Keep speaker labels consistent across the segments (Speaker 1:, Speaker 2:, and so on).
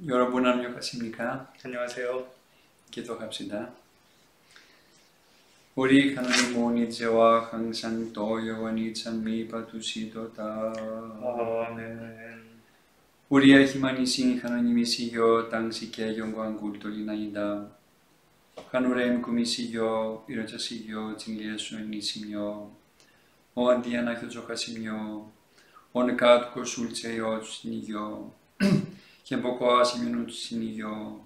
Speaker 1: 여러분 안녕하십니까?
Speaker 2: 안녕하세요.
Speaker 1: 기도합시다. 우리 하나님은 이제와 항상 또 영원히 찬미 받으시도다.
Speaker 2: 아멘.
Speaker 1: 우리의 희망이신 하나님이시여 당시께 영광 굴돌리나이다. 하늘의 꿈이시여 이루어지시여 진리의 주인이시며 어디에나 교족하시며 어느 가득 술제여 주시니여 행복하시면 주시니여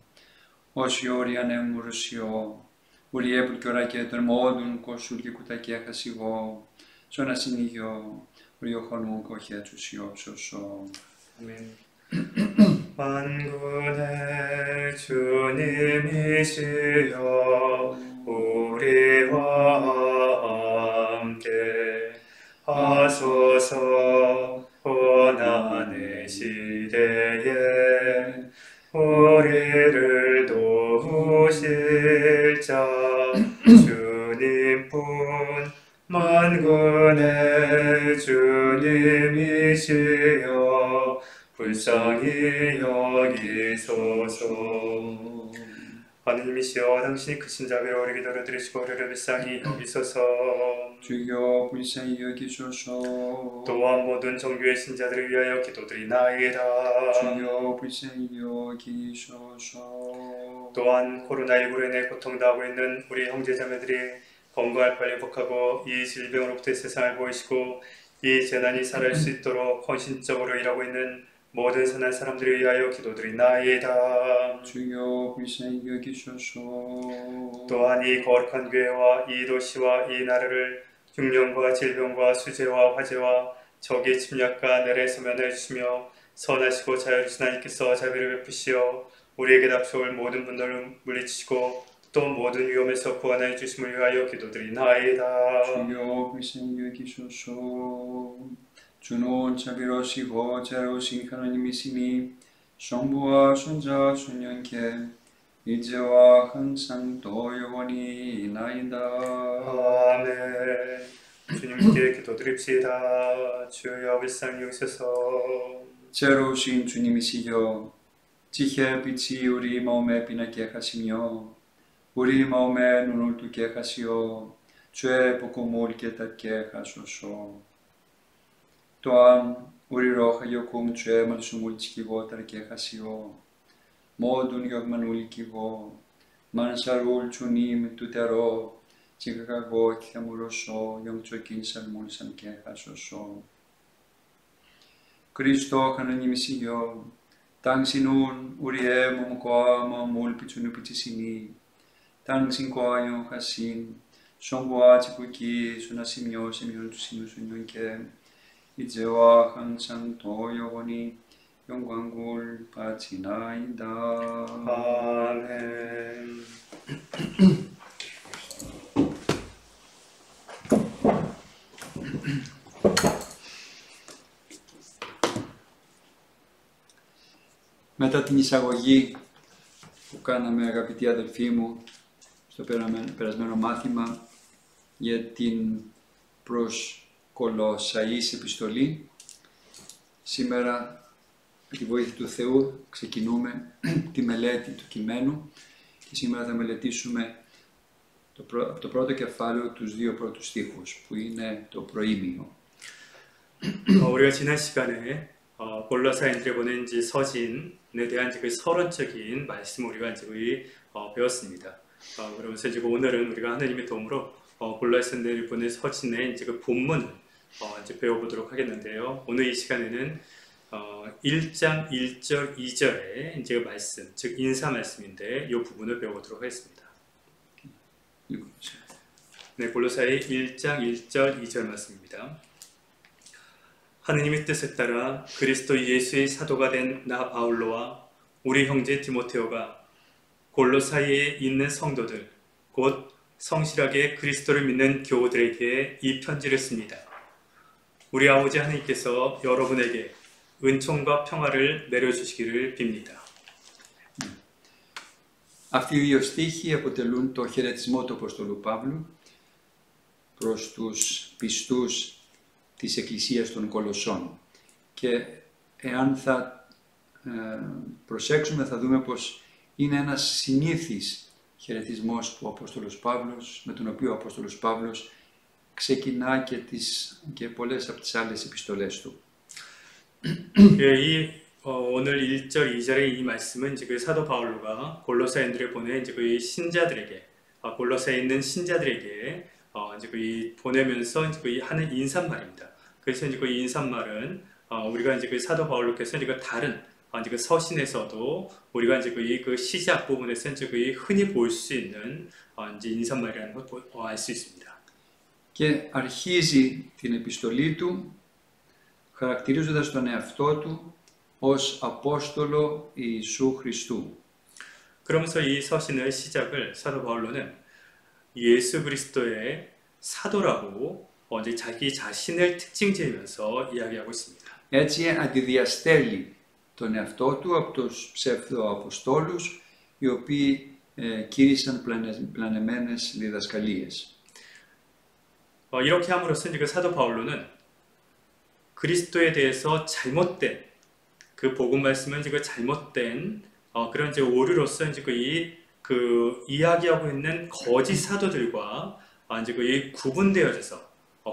Speaker 1: 오시오 우리 안에 물으시오 우리의 불결하게 될 모든 것을 기쁘게 하시고 전하시니여 우리 영혼을 거기에 주시옵소서.
Speaker 2: 아멘. 만군의 주님이시여 우리와 함께 하소서. 고난의 시대에 우리를 도우실 자 주님뿐 만군의 주님이시여 불쌍히 여기소서. 하느님이시여 당신이 크신 자비로 우리 기도를 들으시고 우리를 불쌍히 여기소서.
Speaker 1: 주여 불쌍히 여기소서.
Speaker 2: 또한 모든 종교의 신자들을 위하여 기도드리나이다.
Speaker 1: 주여 불쌍히 여기소서.
Speaker 2: 또한 코로나19로 인해 고통당하고 있는 우리 형제자매들이 건강할 빨리 회복하고 이 질병으로부터 세상을 보이시고 이 재난이 사라질 수 있도록 헌신적으로 일하고 있는 모든 선한 사람들을 위하여 기도드리나이다.
Speaker 1: 주여 불쌍히 여기소서.
Speaker 2: 또한 이 거룩한 교회와 이 도시와 이 나라를 흉년과 질병과 수재와 화재와 적의 침략과 내래 소멸해 주시며 선하시고 자유로우신 하나님께서 자비를 베푸시어 우리에게 닥쳐올 모든 분들을 물리치시고 또 모든 위험에서 구원해 주심을 위하여 기도드리나이다.
Speaker 1: 주여 불쌍히 여기소서. 주는 자비로우시고 자애로우신 하나님이시니 성부와 손자 손녀께 이제와 항상 또 영원히 나이다.
Speaker 2: 아멘. 주님께 기도드립시다. 주여 불쌍히 여기소서.
Speaker 1: 자애로우신 주님이시여 지혜의 빛이 우리 마음에 빛나게 하시며 우리 마음에 눈을 뜨게 하시어 죄의 복음을 깨닫게 하소서. 또한 우리로 하여금 죄의 말씀을 지키고 따르게 하시어 모든 욕망을 이기고 만사를 주님 뜻대로 지켜가고 함으로써 영적인 삶을 살게 하소서. 그리스도 하나님이시여 당신은 우리의 몸과 마음을 비추는 빛이시니 당신과 영하신 성부와 지극히 순하시며 생명을 주시는 주님께 이제와 항상 또 영원히 영광을 바치나이다.
Speaker 2: 아멘.
Speaker 1: Μετά την εισαγωγή που κάναμε, αγαπητοί αδελφοί μου, στο περασμένο μάθημα για την προς Κολοσσαείς επιστολή, σήμερα με τη βοήθεια του Θεού ξεκινούμε τη μελέτη του κειμένου και σήμερα θα μελετήσουμε από το πρώτο κεφάλαιο τους δύο πρώτους στίχους που είναι το προήμιο.
Speaker 2: 우리가 지난 시간에 골로새인들에 보낸 이제 서신에 대한 그 서론적인 말씀을 우리가 이제 배웠습니다. 그러면서 이제 오늘은 우리가 하나님의 도움으로 골로새인들에 보낸 서신의 이제 그 본문을 이제 배워보도록 하겠는데요. 오늘 이 시간에는 1장 1절 2절의 이제 말씀, 즉 인사 말씀인데 이 부분을 배워보도록 하겠습니다. 네, 골로새 1장 1절 2절 말씀입니다. 하느님의 뜻에 따라 그리스도 예수의 사도가 된 나 바울로와 우리 형제 디모테오가 골로사이에 있는 성도들 곧 성실하게 그리스도를 믿는 교우들에게 이 편지를 씁니다. 우리 아버지 하나님께서 여러분에게 은총과 평화를 내려주시기를 빕니다.
Speaker 1: Αυτοί οι δύο στίχοι αποτελούν το χαιρετισμό του Αποστολού Παύλου προς τους πιστούς της Εκκλησίας των Κολοσσών. Και εάν θα προσέξουμε θα δούμε πως είναι ένας συνήθις χαιρετισμός που ο Απόστολος Παύλος, με τον οποίο ο Απόστολος Παύλος ξεκινά και πολλές από τις άλλες επιστολές του.
Speaker 2: 오늘 1절, 2절의 이 말씀은 이제 그 사도 바울로가 골로새인들에 보낸 이제 그 신자들에게, 골로새에 있는 신자들에게 이제 그 보내면서 이제 그 하는 인사말입니다. 그래서 이제 그 인사말은 우리가 이제 그 사도 바울로께서 이제 그 다른 이제 그 서신에서도 우리가 이제 그 시작 부분에서 이제 그 흔히 볼 수 있는 이제 인사말이라는 걸 알 수 있습니다.
Speaker 1: Και αρχίζει την επιστολή του χαρακτηρίζοντας τον εαυτό του ως Απόστολο Ιησού Χριστού.
Speaker 2: 그러면서 이 서신의 시작을 사도 바울로는 예수 그리스도의 사도라고 이제 자기 자신을 특징지으면서 이야기하고 있습니다.
Speaker 1: Έτσι αντιδιαστέλει τον εαυτό του από τους ψευδοαποστόλους οι οποίοι κήρυσαν πλανεμένες διδασκαλίες.
Speaker 2: 이렇게 함으로써 이제 그 사도 바울로는 그리스도에 대해서 잘못된 그 복음 말씀은 이제 그 잘못된 그런 이제 오류로서 이제 그 이야기하고 있는 거짓 사도들과 이제 그 구분되어져서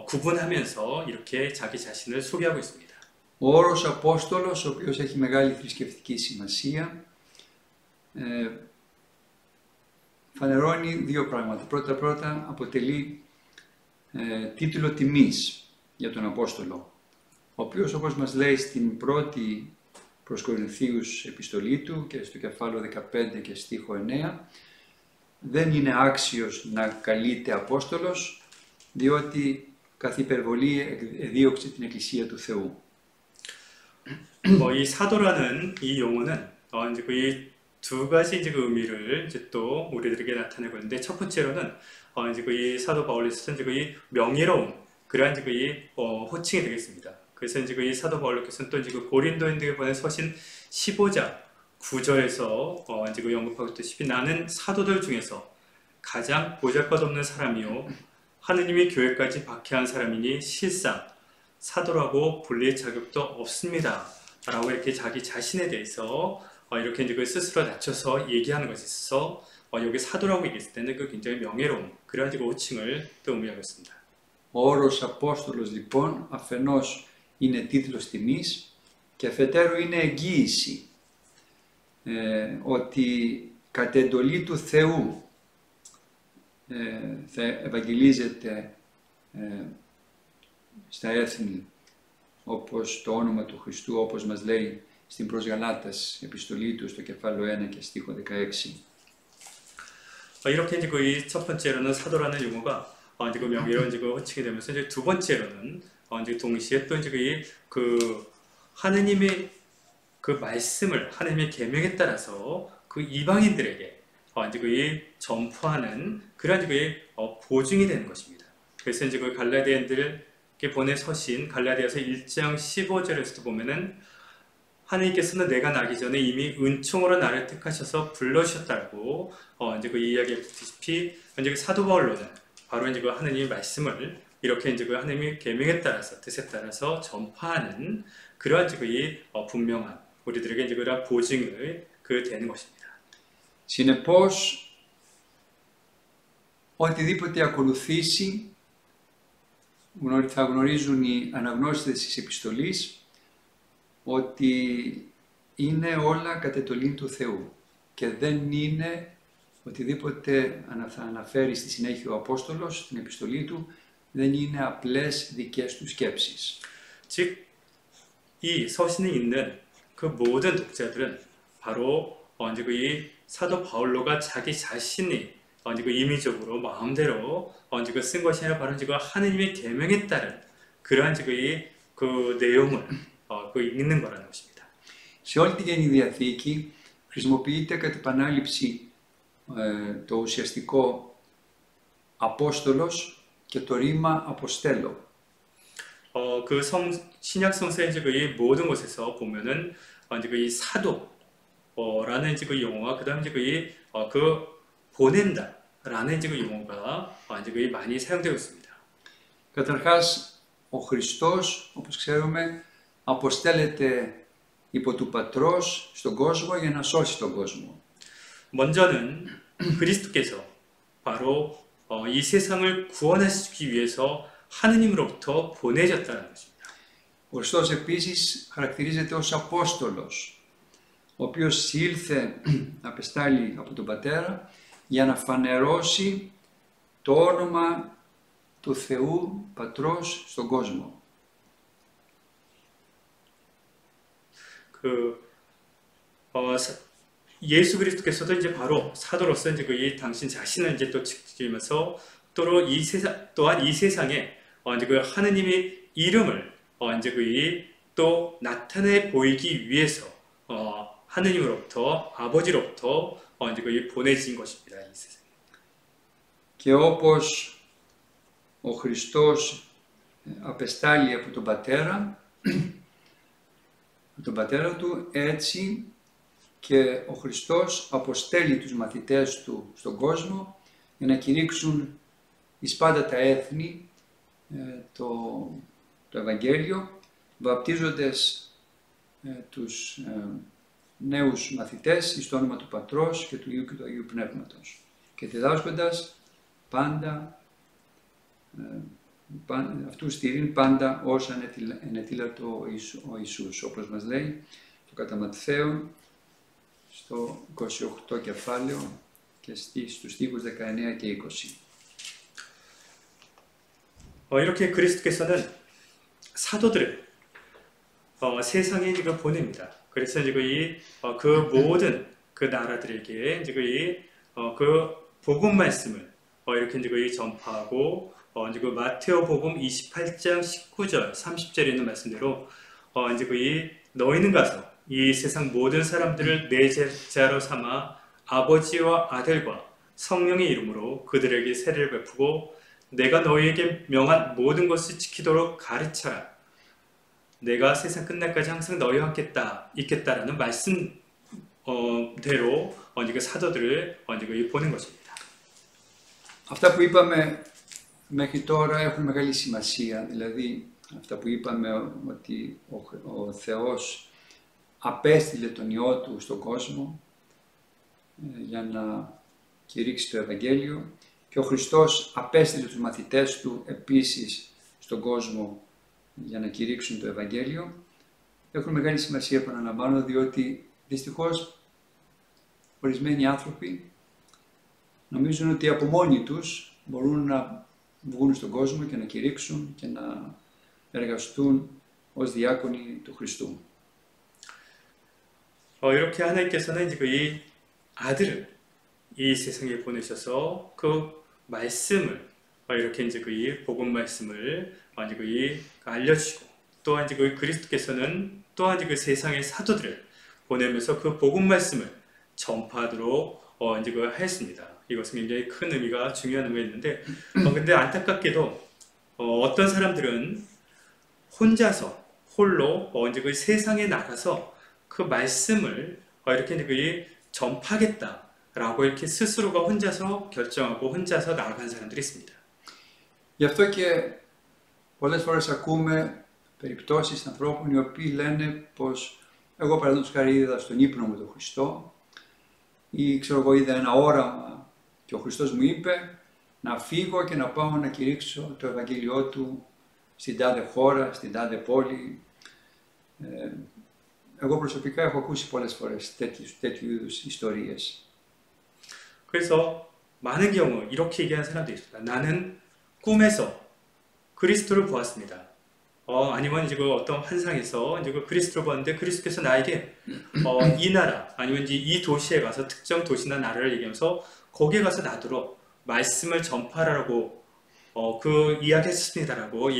Speaker 2: 구분하면서 이렇게 자기 자신을 소개하고 있습니다.
Speaker 1: Ο όρος Απόστολος, ο οποίος έχει μεγάλη θρησκευτική σημασία, φανερώνει δύο πράγματα. Πρώτα αποτελεί τίτλο τιμής για τον Απόστολο, ο οποίος, όπως μας λέει στην πρώτη προς Κορινθίους επιστολή του και στο κεφάλαιο 15 και στίχο 9, δεν είναι άξιος να καλείται Απόστολος, διότι καθ' υπερβολή εδίωξε την Εκκλησία του Θεού.
Speaker 2: 이 사도라는 이 용어는 이제 그 두 가지 이제 그 의미를 이제 또 우리들에게 나타내고 있는데, 첫 번째로는 이제 그 사도 바울로서 이제 그 명예로운 그러한 이제 그 호칭이 되겠습니다. 그래서 이제 그 사도 바울로께서는 또 이제 그 고린도인들에게 보낸 서신 15장 9절에서 이제 그 언급하고 있듯이 나는 사도들 중에서 가장 보잘것없는 사람이요 하느님이 교회까지 박해한 사람이니 실상 사도라고 불릴 자격도 없습니다. 라고 이렇게 자기 자신에 대해서 이렇게 이제 그 스스로 낮춰서 얘기하는 것에 있어서 여기 사도라고 얘기했을 때는 그 굉장히 명예로운 그런 이제 호칭을 또 의미하고 있습니다.
Speaker 1: Ο όρος Απόστολος λοιπόν αφενός είναι τίτλος τιμής και αφετέρου είναι εγγύηση ότι κατ' εντολή του Θεού θα ευαγγελίζεται στα έθνη όπως το όνομα του Χριστού, όπως μας λέει στην προς Γαλάτας επιστολή του στο κεφάλαιο 1 και στίχο 16.
Speaker 2: 이렇게 이제 그 첫 번째로는 사도라는 용어가 이제 그 명예로운 이제 그 호칭이 되면서, 이제 두 번째로는 이제 동시에 또 이제 그 하느님의 그 말씀을 하느님의 계명에 따라서 그 이방인들에게 이제 그 전파하는 그런 이제 그 보증이 되는 것입니다. 그래서 이제 그 갈라디아인들에게 보낸 서신 갈라디아서 1장 15절에서도 보면은 하느님께서는 내가 나기 전에 이미 은총으로 나를 택하셔서 불러주셨다고 이제 그 이야기했듯이 이제 그 사도 바울로는 바로 이제 그 하느님의 말씀을 이렇게 이제 그 하느님의 계명에 따라서 뜻에 따라서 전파하는 그러한 이제 그 분명한 우리들에게 이제 그런 보증을 그 되는 것입니다.
Speaker 1: Συνεπώς, οτιδήποτε ακολουθήσει θα γνωρίζουν οι αναγνώστες της επιστολής ότι είναι όλα κατ' εντολή του Θεού και δεν είναι οτιδήποτε θα αναφέρει στη συνέχεια ο Απόστολος στην επιστολή του, δεν είναι απλές δικές του σκέψεις.
Speaker 2: 즉, 이 서신에 있는 그 모든 독자들은 바로 이제 그 사도 바울로가 자기 자신이 이제 그 임의적으로 마음대로 이제 그 쓴 것이 아니라 바로 이제 그 하느님의 계명에 따른 그러한 이제 그 내용을 그 읽는 거라는 것입니다.
Speaker 1: Σε όλη τη Καινή Διαθήκη χρησιμοποιείται κατ' επανάληψη το ουσιαστικό Απόστολος και το ρήμα Αποστέλο.
Speaker 2: 그 신약 성서의 이제 그 모든 곳에서 보면은 이제 그 사도라는 이제 그 용어와 그다음 이제 그 보낸다라는 이제 그 용어가 이제 그 많이 사용되고 있습니다.
Speaker 1: Καταρχάς, ο Χριστός, όπως ξέρουμε, αποστέλλεται υπό του Πατρός στον κόσμο για να σώσει τον κόσμο.
Speaker 2: 먼저는 그리스도께서 바로 이 세상을 구원하시기 위해서 하느님으로부터 보내졌다는 것입니다.
Speaker 1: Ο Χριστός επίσης χαρακτηρίζεται ως Απόστολος, ο οποίος ήλθε απεστάλλει από τον Πατέρα για να φανερώσει το όνομα του Θεού Πατρός στον κόσμο.
Speaker 2: 예수 그리스도께서도 이제 바로 사도로서 이제 이 당신 자신을 이제 또 지키면서 또한 이 세상에 이제 그 하느님의 이름을 이제 또 나타내 보이기 위해서 하느님으로부터 아버지로부터 이제 보내진 것입니다. 이 세상.
Speaker 1: Και όπως ο Χριστός απεστάλλει από τον Πατέρα του, έτσι και ο Χριστός αποστέλει τους μαθητές του στον κόσμο για να κηρύξουν εις πάντα τα έθνη το Ευαγγέλιο, βαπτίζοντας τους νέους μαθητές εις το όνομα του Πατρός και του Υιού και του Αγίου Πνεύματος και διδάσκοντας πάντα αυτούς στηρήν πάντα όσα ενετήλατο ο Ιησούς, όπως μας λέει το κατά Ματθαίον στο 28 κεφάλαιο και στους στίχους 19 και 20.
Speaker 2: 이렇게 그리스도께서는 사도들을 세상에 지금 보냅니다. 그래서 이제 그 모든 그 나라들에게 이제 그 복음 말씀을 이렇게 이제 전파하고 이제 그 마테오 복음 28장 19절 30절에 있는 말씀대로 이제 너희는 가서 이 세상 모든 사람들을 내 제자로 삼아 아버지와 아들과 성령의 이름으로 그들에게 세례를 베푸고 내가 너희에게 명한 모든 것을 지키도록 가르쳐라. 내가 세상 끝날까지 항상 너희와 함께 있겠다라는 말씀대로 그 사도들을 보낸 것입니다.
Speaker 1: Αυτά που είπαμε μέχρι τώρα έχουν μεγάλη σημασία. Δηλαδή, αυτά που είπαμε ότι ο Θεός απέστειλε τον Υιό Του στον κόσμο για να κηρύξει το Ευαγγέλιο και ο Χριστός απέστειλε τους μαθητές Του επίσης στον κόσμο για να κηρύξουν το Ευαγγέλιο. Έχουν μεγάλη σημασία, επαναλαμβάνω, διότι δυστυχώς ορισμένοι άνθρωποι νομίζουν ότι από μόνοι τους μπορούν να βγουν στον κόσμο και να κηρύξουν και να εργαστούν ως διάκονοι του Χριστού.
Speaker 2: 이렇게 하나님께서는 이제 이 아들을 이 세상에 보내셔서 그 말씀을 이렇게 이제 이 복음 말씀을 이제 알려주시고 또한 이제 그리스도께서는 또한 이제 그 세상의 사도들을 보내면서 그 복음 말씀을 전파하도록 이제 했습니다. 이것은 굉장히 큰 의미가 중요한 의미가 있는데, 근데 안타깝게도 어떤 사람들은 혼자서 홀로 이제 그 세상에 나가서 그 말씀을 이렇게 이제 전파하겠다라고 이렇게 스스로가 혼자서 결정하고 혼자서 나아간 사람들이 있습니다.
Speaker 1: Γι' αυτό και πολλές φορές ακούμε περιπτώσεις ανθρώπων οι οποίοι λένε πως εγώ παραδείγματος χάρη είδα στον ύπνο μου τον Χριστό ή ξέρω εγώ είδα ένα όραμα και ο Χριστός μου είπε να φύγω και να πάω να κηρύξω το Ευαγγέλιό Του στην τάδε χώρα, στην τάδε πόλη. Εγώ προσωπικά έχω ακούσει πολλές φορές τέτοιου είδους ιστορίες.
Speaker 2: 그래서 많은 경우 이렇게 얘기하는 사람도 있습니다. 나는 꿈에서 그리스도를 보았습니다. 아니면 이제 어떤 환상에서 이제 그리스도를 보았는데 그리스도께서 나에게 이 나라 아니면 이제 이 도시에 가서 특정 도시나 나라를 얘기하면서 거기에 가서 나도록 말씀을 전파하라고 그 이야기했습니다라고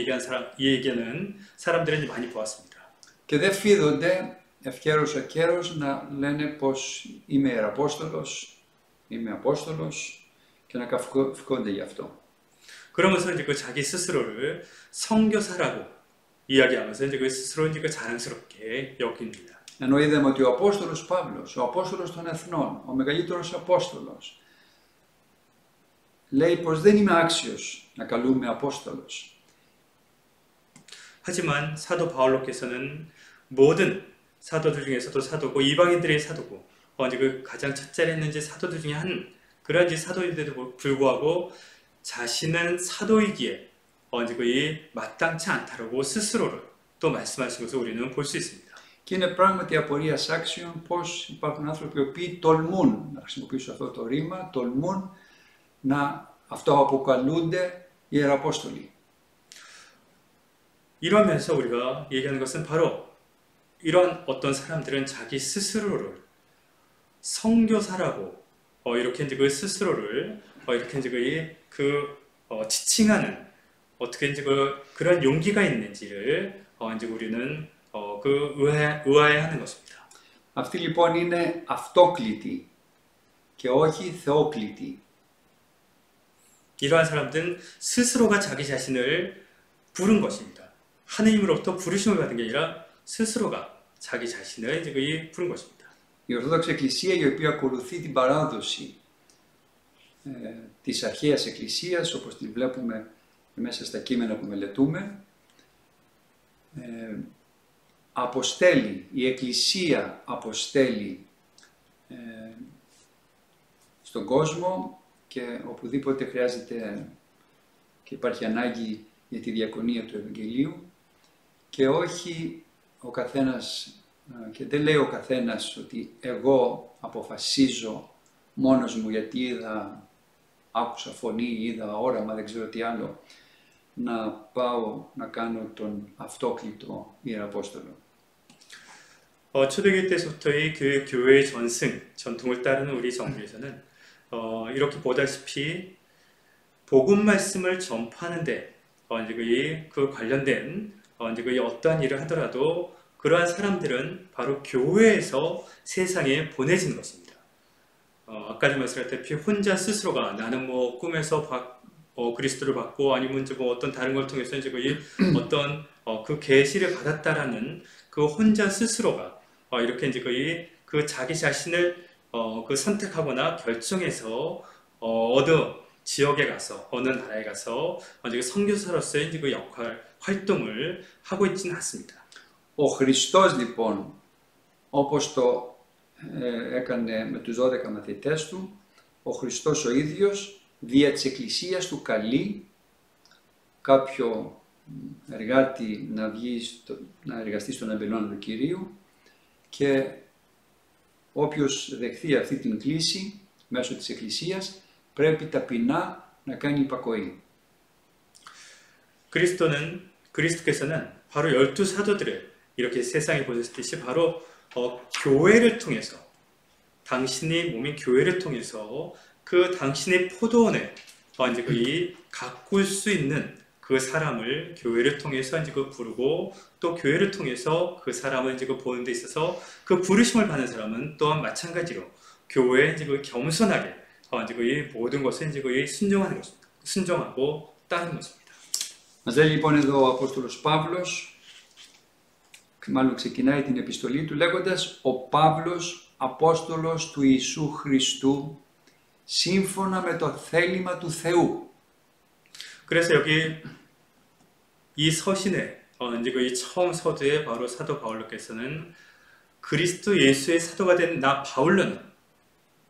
Speaker 2: 얘기하는 사람들을 많이 보았습니다.
Speaker 1: Και δεν φίδονται ευκαιρός ακέρος να λένε πως είμαι ιεραπόστολος, είμαι απόστολος και να καυκώνται γι' αυτό.
Speaker 2: 그러면서 이제 자기 스스로를 선교사라고 이야기하면서 이제 스스로 이제 자랑스럽게 여깁니다.
Speaker 1: Ενώ είδαμε ότι ο Απόστολος Παύλος, ο Απόστολος των Εθνών, ο μεγαλύτερος Απόστολος, λέει πως δεν είμαι άξιος να καλούμε Απόστολος.
Speaker 2: 하지만 사도 바울로께서는 모든 사도들 중에서도 사도고 이방인들의 사도고 이제 그 가장 첫 자리에 있는 이제 사도들 중에 한 그런 이제 사도인데도 불구하고 자신은 사도이기에 이제 거의 마땅치 않다라고 스스로를 또 말씀하신 것을 우리는 볼 수 있습니다.
Speaker 1: Και είναι πράγματι απορίας άξιων πως υπάρχουν άνθρωποι οι οποίοι τολμούν, να χρησιμοποιήσω αυτό το ρήμα, τολμούν να αυτοαποκαλούνται ιεραπόστολοι.
Speaker 2: 이런 면에서 우리가 얘기하는 것은 바로 이런 어떤 사람들은 자기 스스로를 선교사라고 이렇게 이제 그 스스로를 이렇게 이제 지칭하는 어떻게 이제 그런 용기가 있는지를 이제 우리는 의아해하는 것입니다.
Speaker 1: Αυτοί λοιπόν είναι αυτόκλητοι και όχι θεόκλητοι.
Speaker 2: 이러한 사람들은 스스로가 자기 자신을 부른 것입니다. 하느님으로부터 부르심을 받은 게 아니라 스스로가 자기 자신을 이제 부른 것입니다.
Speaker 1: Η Ορθόδοξη Εκκλησία, η οποία ακολουθεί την παράδοση της αρχαίας Εκκλησίας, όπως την βλέπουμε μέσα στα κείμενα που μελετούμε, αποστέλει, η Εκκλησία αποστέλει στον κόσμο και οπουδήποτε χρειάζεται και υπάρχει ανάγκη για τη διακονία του Ευαγγελίου και όχι ο καθένας, και δεν λέει ο καθένας ότι εγώ αποφασίζω μόνος μου γιατί άκουσα φωνή, είδα όραμα, δεν ξέρω τι άλλο, να πάω να κάνω τον αυτόκλητο Ιεραπόστολο.
Speaker 2: 초대교회 때부터의 그 교회의 전통을 따르는 우리 정부에서는 이렇게 보다시피 복음 말씀을 전파하는데 이제 그 관련된 이제 어떠한 일을 하더라도 그러한 사람들은 바로 교회에서 세상에 보내지는 것입니다. 아까 말씀드렸다시피 혼자 스스로가 나는 뭐 꿈에서 그리스도를 받고 아니면 이제 뭐 어떤 다른 걸 통해서 이제 어떤 그 계시를 받았다라는 그 혼자 스스로가 이렇게 이제 그 자기 자신을 그 선택하거나 결정해서 어느 지역에 가서 어느 나라에 가서 이제 선교사로서의 이제 그 역할 활동을 하고 있지는 않습니다.
Speaker 1: Ο Χριστός λοιπόν, όπως το έκανε με τους 12 μαθητές του, ο Χριστός ο ίδιος δια της Εκκλησίας του καλεί κάποιο εργάτη να εργαστεί στον αμπελώνα του Κυρίου και όποιος δεχθεί αυτή την κλήση μέσω της Εκκλησίας πρέπει ταπεινά να κάνει υπακοή.
Speaker 2: 그리스도께서는 바로 12사도들을 이렇게 세상에 보셨듯이 바로 교회를 통해서 당신의 몸인 교회를 통해서 그 당신의 포도원에 이제 가꿀 수 있는 그 사람을 교회를 통해서 이제 부르고 또 교회를 통해서 그 사람을 이제 보는 데 있어서 그 부르심을 받는 사람은 또한 마찬가지로 교회에 이제 겸손하게 이제 모든 것을 이제 순종하는 것입니다. 순종하고 따르는 것입니다.
Speaker 1: Μας λέει λοιπόν εδώ ο Απόστολος Παύλος, μάλλον ξεκινάει την επιστολή του λέγοντας «Ο Παύλος, Απόστολος του Ιησού Χριστού, σύμφωνα με το θέλημα του Θεού».
Speaker 2: 그래서 여기 이 서신에 이제 이 처음 서두에 바로 사도 바울로께서는 그리스도 예수의 사도가 된 나 바울로는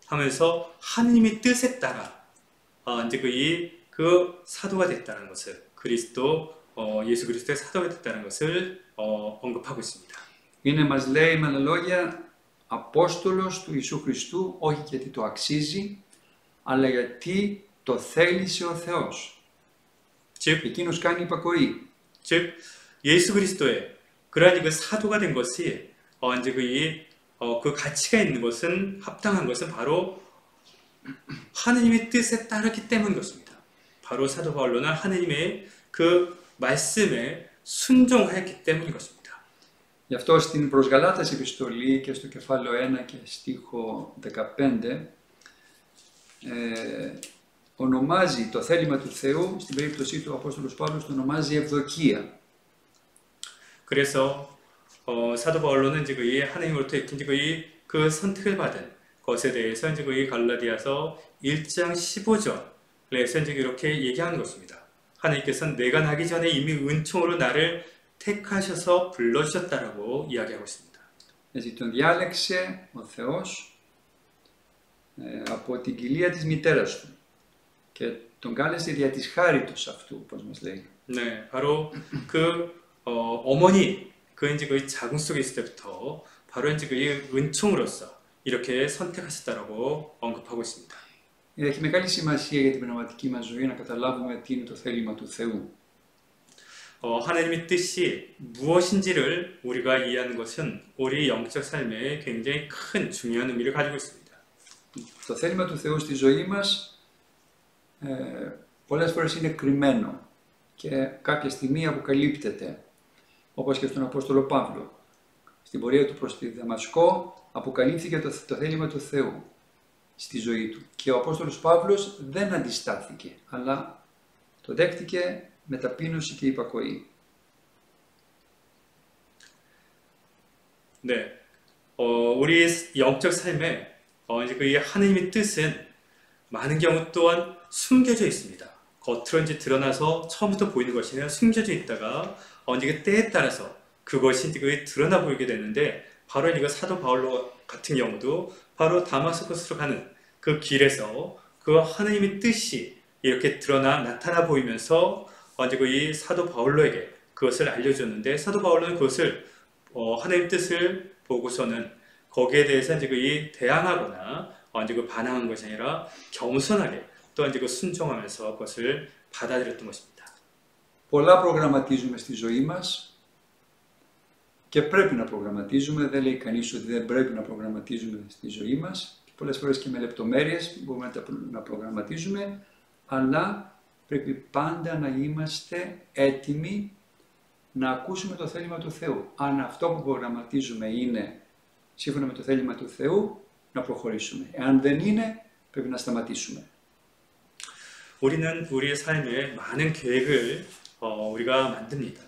Speaker 2: 하면서 하느님의 뜻에 따라 이제 그 사도가 됐다는 것을 예수 그리스도의 사도가 됐다는 것을 언급하고 있습니다.
Speaker 1: Είναι, μας λέει με άλλα λόγια, Απόστολος του Ιησού Χριστού, όχι γιατί το αξίζει, αλλά γιατί το θέλησε ο Θεός. εκείνος κάνει υπακοή.
Speaker 2: 즉 예수 그리스도의 그러한 그 사도가 된 것이 이제 그 가치가 있는 것은 합당한 것은 바로 하느님의 뜻에 따르기 때문인 것입니다. 바로 사도 바울로는 하느님의 그 말씀에 순종하였기 때문인 것입니다.
Speaker 1: Γι' αυτό στην προς Γαλάτας επιστολή και στο κεφάλαιο 1 και στίχο 15 ονομάζει το θέλημα του Θεού, στην περίπτωσή του ο Απόστολος Παύλος το ονομάζει ευδοκία.
Speaker 2: 그래서 사도 바울로는 이제 하나님으로부터 이제 그 선택을 받은 것에 대해서 이제 갈라디아서 1장 15절에서 이제 이렇게 얘기하는 것입니다. 하나님께서는 내가 나기 전에 이미 은총으로 나를 택하셔서 불러주셨다라고 이야기하고 있습니다.
Speaker 1: Έτσι τον διάλεξε ο Θεός από την κοιλία της μητέρας του και τον κάλεσε δια της χάριτος αυτού, όπως μας λέει.
Speaker 2: 네, 바로 그 어머니 그 이제 그 자궁 속에 있을 때부터 바로 이제 그 은총으로서 이렇게 선택하셨다라고 언급하고 있습니다.
Speaker 1: Έχει μεγάλη σημασία για την πνευματική μας ζωή να καταλάβουμε τι είναι το θέλημα του Θεού.
Speaker 2: 하나님의 뜻이 무엇인지를 우리가 이해하는 것은 우리 영적 삶에 굉장히 큰 중요한 의미를 가지고 있습니다.
Speaker 1: Το θέλημα του Θεού στη ζωή μας πολλές φορές είναι κρυμμένο και κάποια στιγμή αποκαλύπτεται, όπως και στον Απόστολο Παύλο. Στην πορεία του προς τη Δαμασκό αποκαλύφθηκε το θέλημα του Θεού στη ζωή του και ο Απόστολος Παύλος δεν αντιστάθηκε, αλλά το δέχτηκε με ταπείνωση και υπακοή.
Speaker 2: 네, 우리 영적 삶에 이제 그 하나님의 뜻은 많은 경우 또한 숨겨져 있습니다. 겉으로 이제 드러나서 처음부터 보이는 것이 아니라 숨겨져 있다가 이제 그 때에 따라서 그것이 이제 그 드러나 보이게 되는데 바로 이거 사도 바울로 같은 경우도 바로 다마스커스로 가는 그 길에서 그 하나님의 뜻이 이렇게 나타나 보이면서 이제 그 이 사도 바울로에게 그것을 알려줬는데 사도 바울로는 그것을 하나님의 뜻을 보고서는 거기에 대해서 이제 그 이 대항하거나 이제 그 반항한 것이 아니라 겸손하게 또 이제 그 순종하면서 그것을 받아들였던 것입니다.
Speaker 1: Πολλά προγραμματίζουμε στη ζωή μας και πρέπει να προγραμματίζουμε, δεν λέει κανείς ότι δεν πρέπει να προγραμματίζουμε στη ζωή μας και πολλές φορές και με λεπτομέρειες μπορούμε να προγραμματίζουμε, αλλά πρέπει πάντα να είμαστε έτοιμοι να ακούσουμε το θέλημα του Θεού. Αν αυτό που προγραμματίζουμε είναι σύμφωνα με το θέλημα του Θεού, να προχωρήσουμε. Εάν δεν είναι, πρέπει να σταματήσουμε.
Speaker 2: 우리는 우리의 삶에 많은 계획을 우리가 만듭니다.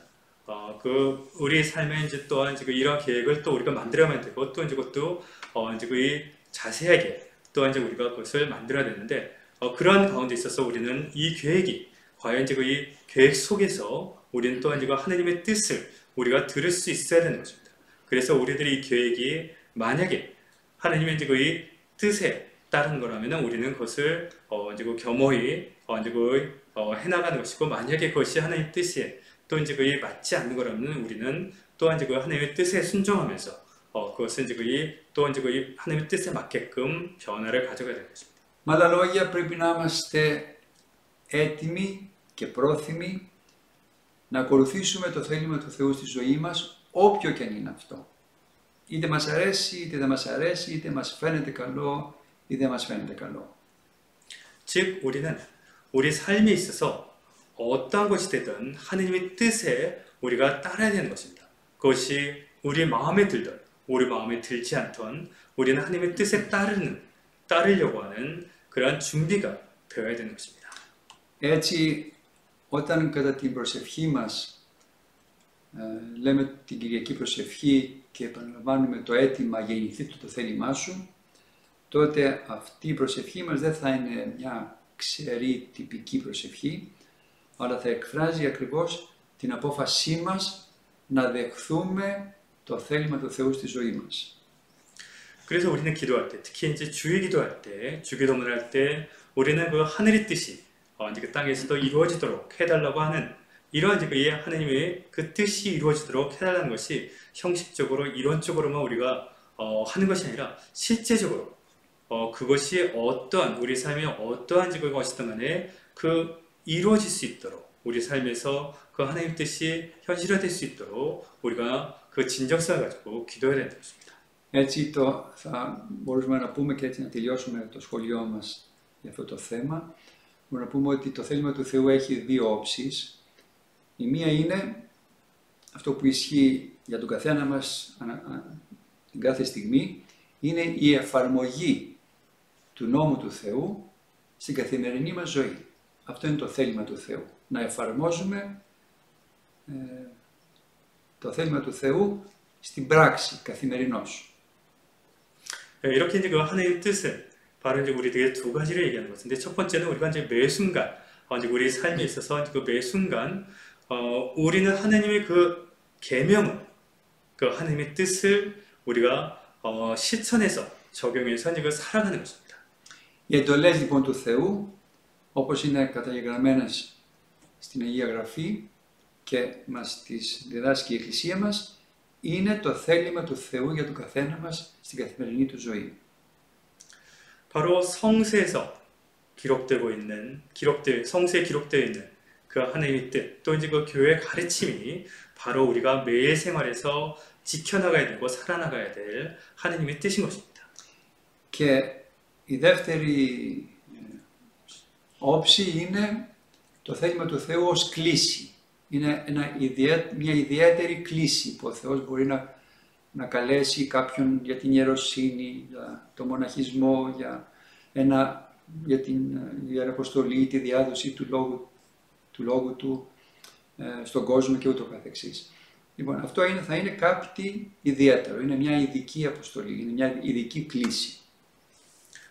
Speaker 2: 그 우리 삶에 이제 또한 이제 이런 계획을 또 우리가 만들어야만 되고 또 이제 그것도 이제 그 자세하게 또 이제 우리가 그것을 만들어야 되는데 그러한 가운데 있어서 우리는 이 계획이 과연 이제 그 이 계획 속에서 우리는 또한 이제 하나님의 뜻을 우리가 들을 수 있어야 되는 것입니다. 그래서 우리들이 이 계획이 만약에 하나님의 이제 그 이 뜻에 따른 거라면 우리는 그것을 이제 그 겸허히 이제 그 해나가는 것이고 만약에 그것이 하나님의 뜻에 또 이제 그에 맞지 않는 거라면 우리는 또한 이제 그 하나님의 뜻에 순종하면서 그것은 이제 또 이제 그 하나님의 뜻에 맞게끔 변화를 가져가야 되는 것입니다.
Speaker 1: Με άλλα λόγια, πρέπει να είμαστε έτοιμοι και πρόθυμοι να ακολουθήσουμε το θέλημα του Θεού στη ζωή μας, όποιο και αν είναι αυτό. Είτε μας αρέσει, είτε δεν μας αρέσει, είτε μας φαίνεται καλό, είτε δεν μας φαίνεται καλό.
Speaker 2: 즉 우리는 우리 삶에 있어서 어떠한 것이 되든 하나님의 뜻에 우리가 따라야 되는 것입니다. 그것이 우리 마음에 들든 우리 마음에 들지 않던 우리는 하나님의 뜻에 따르려고 하는 그러한 준비가 되어야 되는 것입니다.
Speaker 1: Έτσι, όταν κατά την προσευχή μας λέμε την Κυριακή προσευχή και επαναλαμβάνουμε το αίτημα γεννηθεί το θέλημά σου, τότε αυτή η προσευχή μας δεν θα είναι μια ξερή τυπική προσευχή, αλλά θα εκφράζει ακριβώς την απόφασή μας να δεχθούμε το θέλημα του Θεού στη ζωή μας.
Speaker 2: 그래서 우리는 기도할 때, 특히 이제 주일 기도할 때, 주기도문을 할 때, 우리는 그 하늘의 뜻이 이제 그 땅에서도 이루어지도록 해달라고 하는 이러한 이제 그 하나님의 그 뜻이 이루어지도록 해달라는 것이 형식적으로 이론적으로만 우리가 하는 것이 아니라 실제적으로 그것이 어떠한 우리 삶에 어떠한 것이든 간에 그 이루어질 수 있도록 우리 삶에서 그 하나님 뜻이 현실화될 수 있도록 우리가 그 진정성을 가지고 기도해야 되는 것입니다.
Speaker 1: Έτσι θα μπορούμε να πούμε και έτσι να τελειώσουμε το σχολείο μας για αυτό το θέμα. Μπορούμε να πούμε ότι το θέλημα του Θεού έχει δύο όψεις. Η μία είναι αυτό που ισχύει για τον καθένα μας την κάθε στιγμή, είναι η εφαρμογή του νόμου του Θεού στην καθημερινή μας ζωή. Αυτό είναι το θέλημα του Θεού. Να εφαρμόζουμε το θέλημα του Θεού στην πράξη, καθημερινώς.
Speaker 2: 이렇게 이제 그 하나님의 뜻은 바로 이제 우리들에게 두 가지를 얘기하는 것인데 첫 번째는 우리가 이제 매 순간 이제 우리 삶에 있어서 그 매 순간 우리는 하나님의 그 계명은 그 하나님의 뜻을 우리가 실천해서 적용해서 이제 그 살아가는 것입니다.
Speaker 1: Οι εντολές λοιπόν του Θεού, όπως είναι καταγεγραμμένες στην Αγία Γραφή και μας τις διδάσκει η Εκκλησία μας, είναι το θέλημα του Θεού για τον καθένα μας στην καθημερινή του ζωή.
Speaker 2: 바로 성서에서 성서에 기록되어 있는 그 하나님의 뜻, 또 이제 그 교회의 가르침이 바로 우리가 매일 생활에서 지켜나가야 되고 살아나가야 될 하나님의 뜻인 것입니다.
Speaker 1: Και η δεύτερη όψη είναι το θέλημα του Θεού ως κλίση. Είναι μια ιδιαίτερη κλίση που ο Θεός μπορεί να καλέσει κάποιον για την ιεροσύνη, για το μοναχισμό, για την ιεραποστολή, τη διάδοση του λόγου του στον κόσμο και ούτω καθεξής. Λοιπόν, αυτό θα είναι κάτι ιδιαίτερο, είναι μια ειδική αποστολή, είναι μια ειδική κλίση.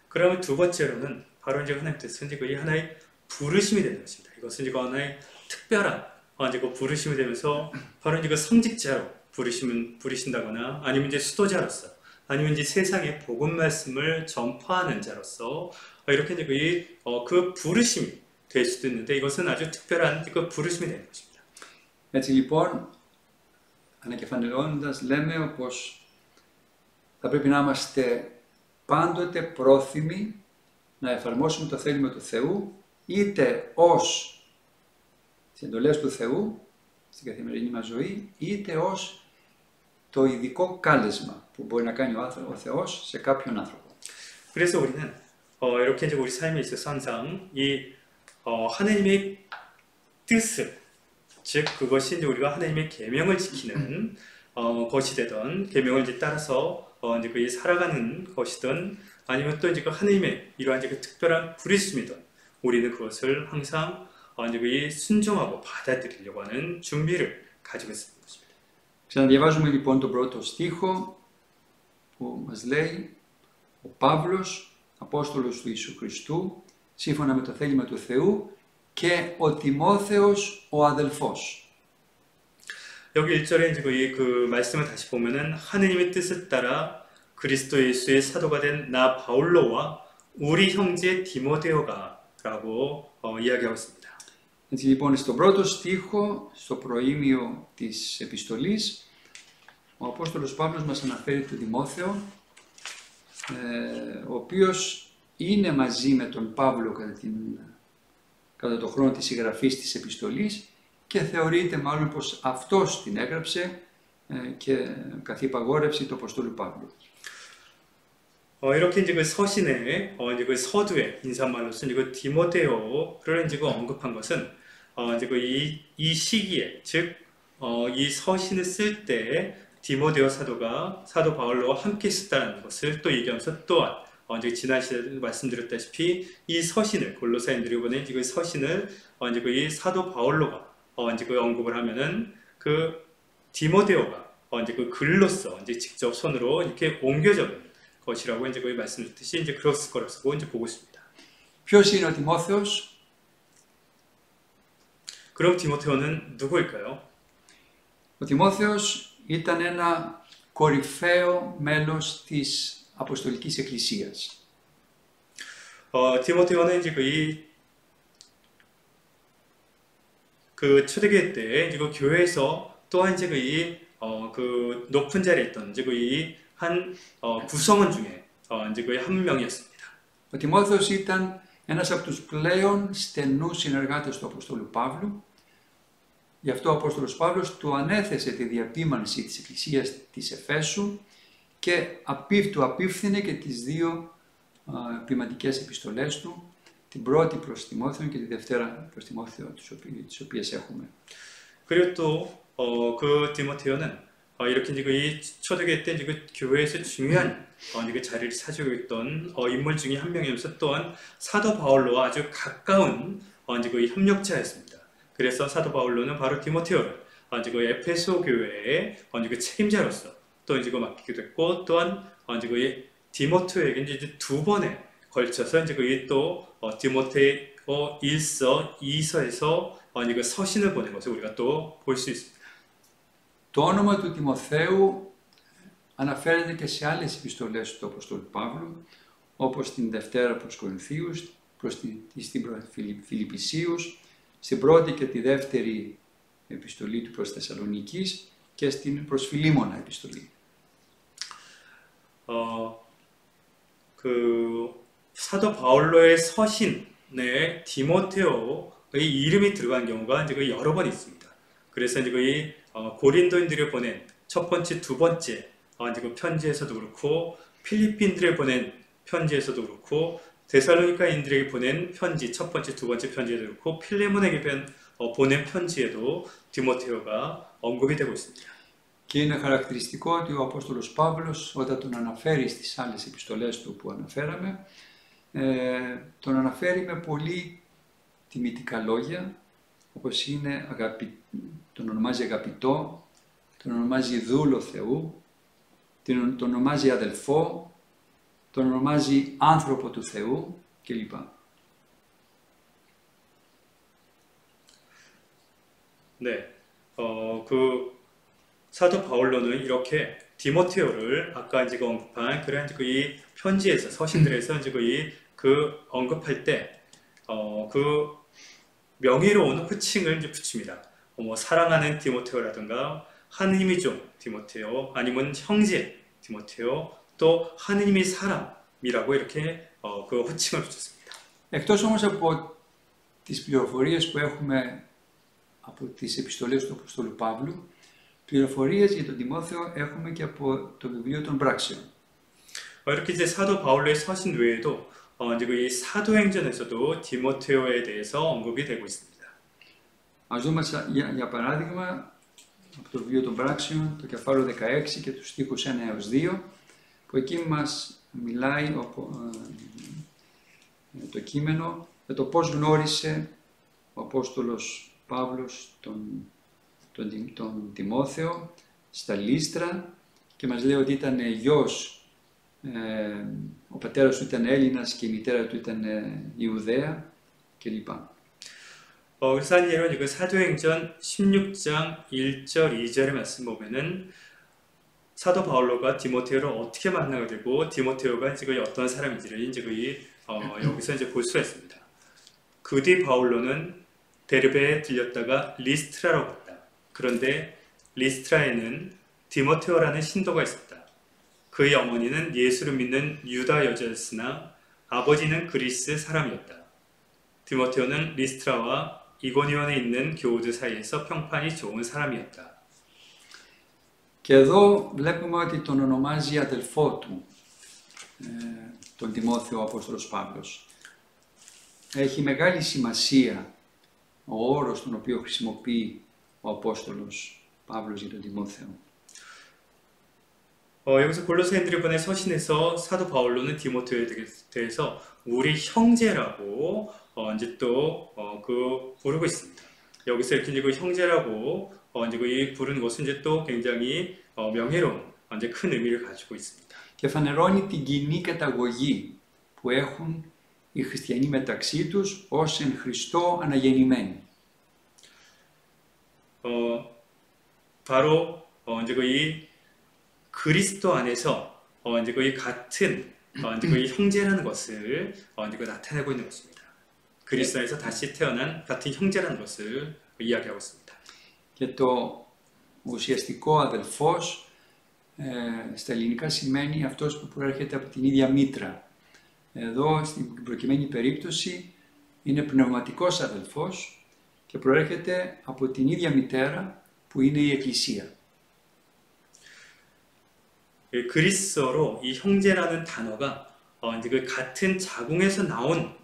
Speaker 2: 그러면 두 번째로는 바로 이제 하나님 뜻은 이제 이 하나의 부르심이 되는 것입니다. 이것은 이제 하나의 특별한 이제 그 부르심이 되면서 바로 이제 그 성직자로 부르신다거나 아니면 이제 수도자로서 아니면 이제 세상에 복음 말씀을 전파하는 자로서 이렇게 이제 그 부르심이 될 수도 있는데 이것은 아주 특별한 그 부르심이 되는 것입니다.
Speaker 1: Έτσι λοιπόν, ανακεφαλαιώνοντας λέμε πως θα πρέπει να είμαστε πάντοτε πρόθυμοι να εφαρμόσουμε το θέλημα του Θεού είτε ως τις εντολές του Θεού στην καθημερινή μας ζωή είτε ως το ειδικό κάλεσμα που μπορεί να κάνει ο Θεός σε κάποιον άνθρωπο.
Speaker 2: 그래서 우리는 이렇게 이제 우리 삶에 있어서 항상 이 하나님의 뜻을 즉 그것이 이제 우리가 하나님의 계명을 지키는 것이 되던 계명을 이제 따라서 이제 그 살아가는 것이든 아니면 또 이제 그 하나님의 이러한 이제 그 특별한 부르심이든 우리는 그것을 항상 이제 그 순종하고 받아들이려고 하는 준비를 가지고 있는 것입니다.
Speaker 1: Ξαναδιαβάζουμε λοιπόν τον πρώτο στίχο που μας λέει ο Παύλος, Απόστολος του Ιησού Χριστού, σύμφωνα με το θέλημα του Θεού και ο Τιμόθεος ο αδελφός.
Speaker 2: 여기 1절에 이제 그 말씀을 다시 보면은 하느님의 뜻을 따라 그리스도 예수의 사도가 된 나 바울로와 우리 형제 디모데오가라고 이야기하고 있습니다.
Speaker 1: Έτσι λοιπόν στον πρώτο στίχο, στο προήμιο της επιστολής, ο Απόστολος Παύλος μας αναφέρει τον Τιμόθεο, ο οποίος είναι μαζί με τον Παύλο κατά το χρόνο της συγγραφής της επιστολής και θεωρείται μάλλον πως αυτός την έγραψε και καθ' υπαγόρευση του Αποστόλου Παύλου.
Speaker 2: 이렇게 이제 그 서신에 이제 그 서두에 인사말로서 이제 그 디모데오를 이제 그 언급한 것은 이제 그 이 시기에 즉 이 서신을 쓸 때 디모데오 사도가 사도 바울로와 함께 있었다는 것을 또 얘기하면서 또한 이제 지난 시간에 말씀드렸다시피 이 서신을 골로새인들이 보낸 그 서신을 이제 그 이 사도 바울로가 이제 그 언급을 하면은 그 디모데오가 이제 그 글로써 이제 직접 손으로 이렇게 옮겨져 것이라고 이제 거기 말씀드렸듯이 이제 그랬을 거라고 이제 보고 있습니다.
Speaker 1: Ποιος είναι ο Τιμόθεος?
Speaker 2: 그럼 디모데오는 누구일까요?
Speaker 1: Ο Τιμόθεος ήταν ένα κορυφαίο μέλος της Αποστολικής Εκκλησίας.
Speaker 2: 디모데오는 이제 그 초대교회 때 이제 그 교회에서 또한 이제 그 높은 자리에 있던 이제 한 구성원 중에 이제 한 명이었습니다.
Speaker 1: Ο Τιμόθεος ήταν ένας από τους πλέον στενούς συνεργάτες του Αποστόλου Παύλου. Γι' αυτό ο Απόστολος Παύλος του ανέθεσε τη διαπίμανση της Εκκλησίας της Εφέσου και του απίφθινε και τις δύο ποιηματικές επιστολές του, την πρώτη προς Τιμόθεο και τη δευτέρα προς Τιμόθεο, τις οποίες έχουμε.
Speaker 2: 그리고 또 그 디모데오는 이렇게 이제 이 초대교회 때 이제 그 교회에서 중요한 그 자리를 차지하고 있던 인물 중에 한 명이면서 또한 사도 바울로와 아주 가까운 이제 그 협력자였습니다. 그래서 사도 바울로는 바로 디모데오를 이제 그 에페소 교회의 이제 그 책임자로서 또 이제 그 맡기기도 했고 또한 이제 그 디모데오에게 이제 두 번에 걸쳐서 이제 그 또 디모데오 1서, 2서에서 이제 그 서신을 보낸 것을 우리가 또 볼 수 있습니다.
Speaker 1: Το όνομα του Τιμοθέου αναφέρεται και σε άλλες επιστολές του Αποστόλου Παύλου, όπως την Δευτέρα προς Κορινθίους, στην Φιλιππισίους, στην πρώτη και τη δεύτερη επιστολή του προς Θεσσαλονικής και στην προς Φιλίμωνα επιστολή.
Speaker 2: 사도 바울로의 서신에 디모테오의 이름이 들어간 경우가 이제 여러 번 있습니다. 그래서 이제 고린도인들에 보낸 첫 번째, 두 번째 이제 그 편지에서도 그렇고 필리핀들에 보낸 편지에서도 그렇고 데살로니가인들에게 보낸 편지 첫 번째, 두 번째 편지에도 그렇고 필레몬에게 보낸 편지에도 디모테오가 언급이 되고 있습니다.
Speaker 1: Και είναι χαρακτηριστικό ότι ο Απόστολος Παύλος, όταν τον αναφέρει στις άλλες επιστολές του που αναφέραμε, τον αναφέρει με πολύ τιμητικά λόγια, όπως είναι τον ονομάζει αγαπητό, τον ονομάζει δούλο Θεού, τον ονομάζει αδελφό, τον ονομάζει άνθρωπο του Θεού κλπ.
Speaker 2: 네, 사도 바울로는 이렇게 디모테오를 아까 이제 언급한 그런 이 편지에서 서신들에서 이제 그 언급할 때 그 명예로운 호칭을 이제 붙입니다. 뭐 사랑하는 디모테오라든가 하느님이 종 디모테오 아니면 형제 디모테오 또 하느님의 사람이라고 이렇게 그 호칭을 붙였습니다.
Speaker 1: Εκτός όμως από τις πληροφορίες που έχουμε από τις επιστολές του Αποστόλου Παύλου, πληροφορίες για τον Τιμόθεο έχουμε και από το βιβλίο των πράξεων.
Speaker 2: 이렇게 이제 사도 바울로의 서신 외에도 이제 이 사도행전에서도 디모테오에 대해서 언급이 되고 있습니다.
Speaker 1: Ας δούμε για παράδειγμα από το βιβλίο των πράξεων, το κεφάλαιο 16 και τους στίχους 1 έως 2, που εκεί μας μιλάει το κείμενο για το πώς γνώρισε ο Απόστολος Παύλος τον Τιμόθεο στα Λύστρα και μας λέει ότι ήταν γιος, ο πατέρας του ήταν Έλληνας και η μητέρα του ήταν Ιουδαία κλπ.
Speaker 2: 그래서 한 예로 그 사도행전 16장 1절 2절의 말씀 보면은 사도 바울로가 디모테오를 어떻게 만나게 되고 디모테오가 지금 어떤 사람인지를 이제 여기서 이제 볼 수가 있습니다. 그 뒤 바울로는 데르베에 들렸다가 리스트라로 갔다. 그런데 리스트라에는 디모테오라는 신도가 있었다. 그의 어머니는 예수를 믿는 유다 여자였으나 아버지는 그리스 사람이었다. 디모테오는 리스트라와 이고니온에 있는 교우들 사이에서 평판이 좋은 사람이었다.
Speaker 1: Και εδώ βλέπουμε ότι τον ονομάζει αδελφό του, τον Τιμόθεο ο Απόστολος Παύλος. Έχει μεγάλη σημασία ο όρος τον οποίο χρησιμοποιεί ο Απόστολος Παύλος για τον Τιμόθεο.
Speaker 2: 여기서 골로새인들이 보낸 서신에서 사도 바울로는 디모테오에 대해서 우리 형제라고 이제 또 부르고 있습니다. 여기서 이렇게 그 형제라고 이제 부르는 것은 이제 또 굉장히 명예로운 이제 큰 의미를 가지고 있습니다.
Speaker 1: Και φανερώνει την κοινή καταγωγή που έχουν οι χριστιανοί μεταξύ τους ως εν Χριστώ αναγεννημένοι.
Speaker 2: 바로 이제 이 그리스도 안에서 이제 이 같은 이제 이 형제라는 것을 이제 나타내고 있는 것입니다. 그리스도 안에서 다시 태어난 같은 형제라는 것을 이야기하고 있습니다.
Speaker 1: Και το ουσιαστικό αδελφός στα ελληνικά σημαίνει αυτός που προέρχεται από την ίδια μήτρα. Εδώ στην προκειμένη περίπτωση είναι πνευματικός αδελφός και προέρχεται από την ίδια μητέρα που είναι η Εκκλησία.
Speaker 2: 그리스어로 이 형제라는 단어가 이제 그 같은 자궁에서 나온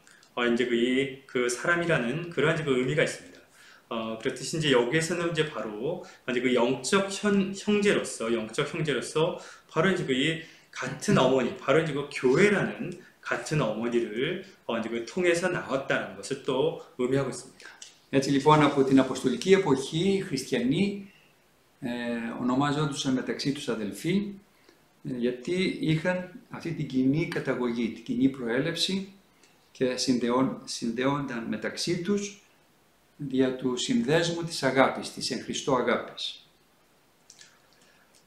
Speaker 2: 이제 그 사람이라는 그러한 이제 그 의미가 있습니다. 그렇듯이 이제 여기에서는 이제 바로 이제 그 영적 형제로서 바로 이제 그 같은 어머니, 바로 이제 그 교회라는 같은 어머니를 이제 그 통해서 나왔다는 것을 또 의미하고 있습니다.
Speaker 1: Έτσι λοιπόν από την Αποστολική εποχή οι χριστιανοί ονομάζονταν μεταξύ τους αδελφοί γιατί είχαν αυτή την κοινή καταγωγή, την κοινή προέλευση και συνδέονταν μεταξύ τους δια του συνδέσμου της αγάπης, της εν Χριστώ αγάπης.